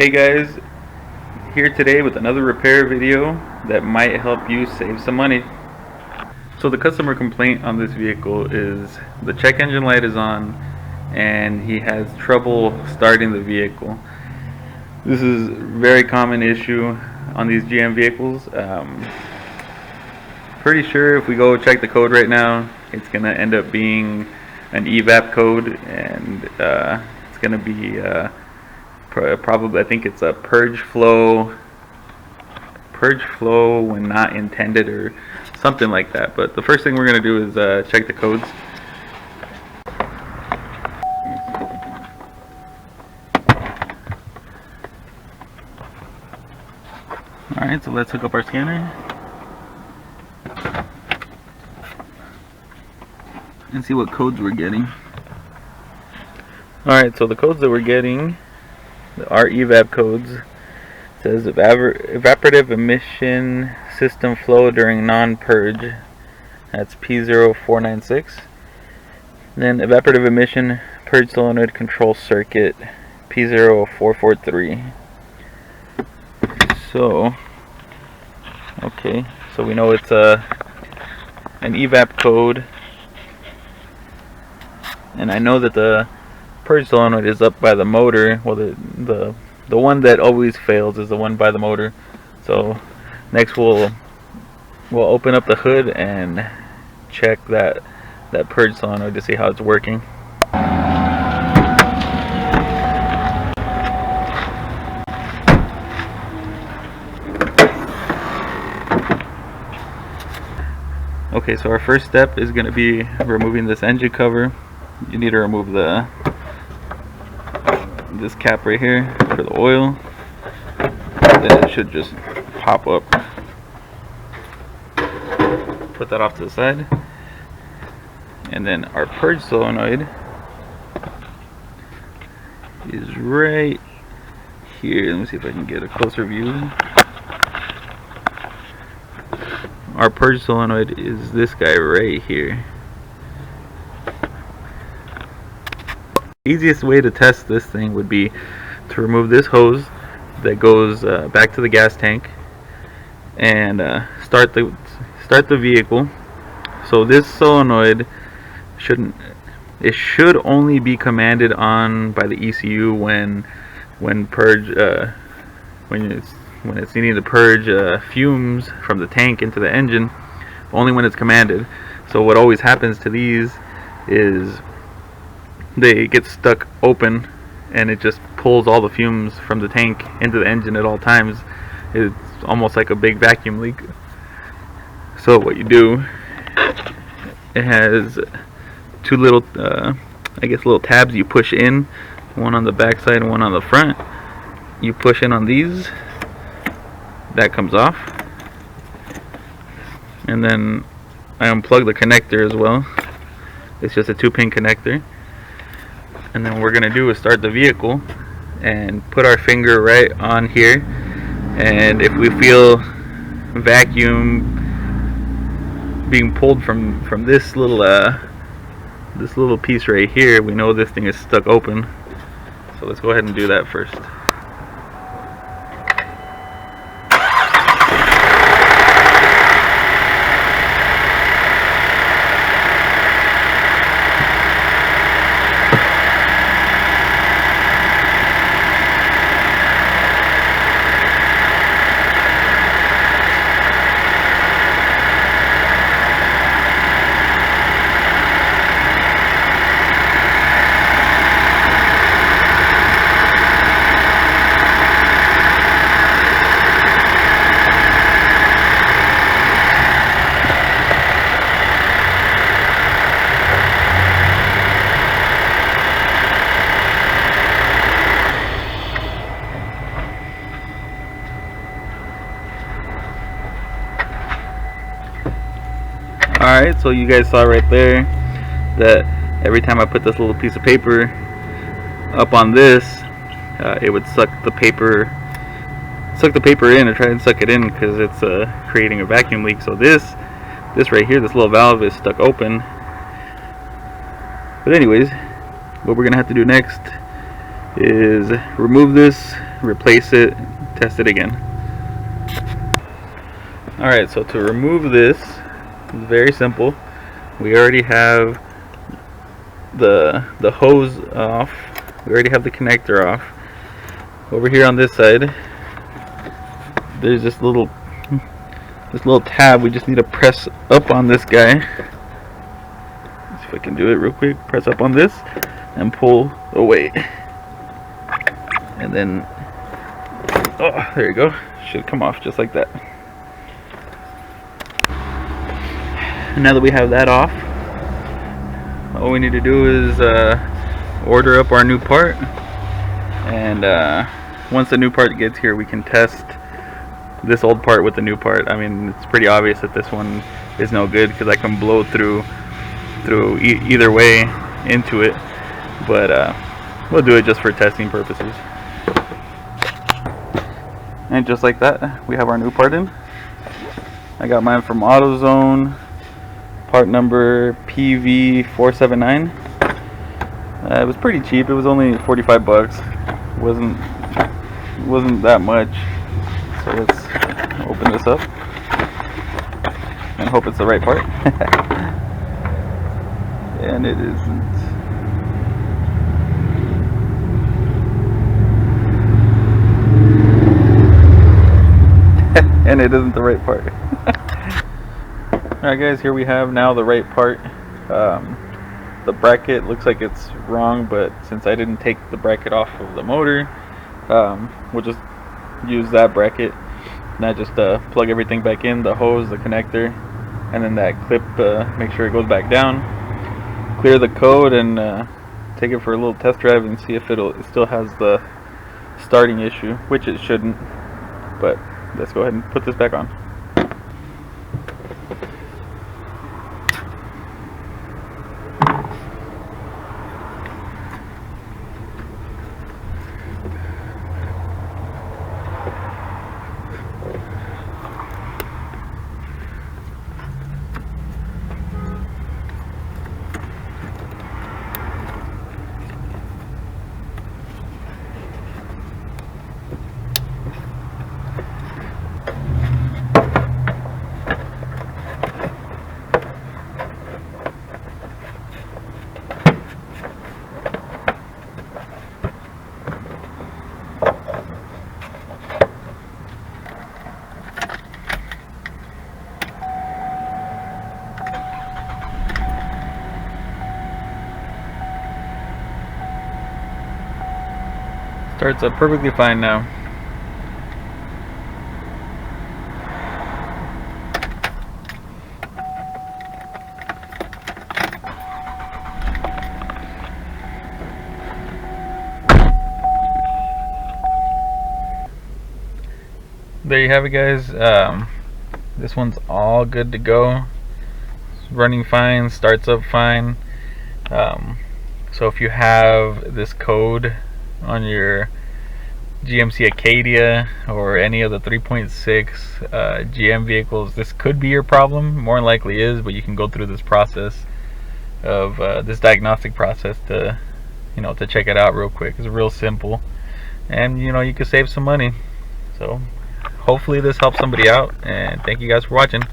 Hey guys, here today with another repair video that might help you save some money. So the customer complaint on this vehicle is the check engine light is on and he has trouble starting the vehicle. This is a very common issue on these GM vehicles. Pretty sure if we go check the code right now, it's going to end up being an evap code, and it's going to be probably, I think it's a purge flow when not intended or something like that. But the first thing we're going to do is check the codes. Alright, so let's hook up our scanner and see what codes we're getting. Alright, so the codes that we're getting are evap codes. It says evaporative emission system flow during non-purge. That's p0496. Then evaporative emission purge solenoid control circuit p0443. So, okay, so we know it's an evap code, and I know that the purge solenoid is up by the motor. Well, the one that always fails is the one by the motor. So next we'll open up the hood and check that purge solenoid to see how it's working. Okay, so our first step is going to be removing this engine cover. You need to remove this cap right here for the oil. Then it should just pop up. Put that off to the side. And then our purge solenoid is right here. Let me see if I can get a closer view. Our purge solenoid is this guy right here. Easiest way to test this thing would be to remove this hose that goes back to the gas tank and start the vehicle. So this solenoid should only be commanded on by the ECU when it's needing to purge fumes from the tank into the engine, only when it's commanded. So what always happens to these is they get stuck open and it just pulls all the fumes from the tank into the engine at all times. It's almost like a big vacuum leak. So what you do, it has two little little tabs you push in, one on the back side and one on the front. You push in on these, that comes off, and then I unplug the connector as well. It's just a 2-pin connector. And then what we're gonna do is start the vehicle and put our finger right on here, and if we feel vacuum being pulled from this little piece right here, we know this thing is stuck open. So let's go ahead and do that first. Alright, so you guys saw right there that every time I put this little piece of paper up on this, it would suck the paper in, or try and suck it in, because it's creating a vacuum leak. So this right here, this little valve is stuck open. But anyways, what we're gonna have to do next is remove this replace it, test it again. Alright, so to remove this, it's very simple. We already have the hose off. We already have the connector off. Over here on this side, there's this little tab. We just need to press up on this guy. Let's see if I can do it real quick. Press up on this and pull away. And then, oh, there you go. Should come off just like that. And now that we have that off, all we need to do is order up our new part. And once the new part gets here, we can test this old part with the new part. I mean, it's pretty obvious that this one is no good because I can blow through either way into it. But we'll do it just for testing purposes. And just like that, we have our new part in. I got mine from AutoZone, part number PV0496. It was pretty cheap. It was only 45 bucks. Wasn't that much. So let's open this up and hope it's the right part. And it isn't. And it isn't the right part. Alright guys, here we have now the right part. The bracket looks like it's wrong, but since I didn't take the bracket off of the motor, we'll just use that bracket. Now just plug everything back in, the hose, the connector, and then that clip, make sure it goes back down. Clear the code and take it for a little test drive and see if it still has the starting issue, which it shouldn't. But let's go ahead and put this back on. Starts up perfectly fine now. There you have it, guys. This one's all good to go. It's running fine, starts up fine. So if you have this code on your GMC Acadia or any of the 3.6 GM vehicles, this could be your problem. More than likely is, but you can go through this process of this diagnostic process to to check it out real quick. It's real simple, and you can save some money. So hopefully this helps somebody out, and thank you guys for watching.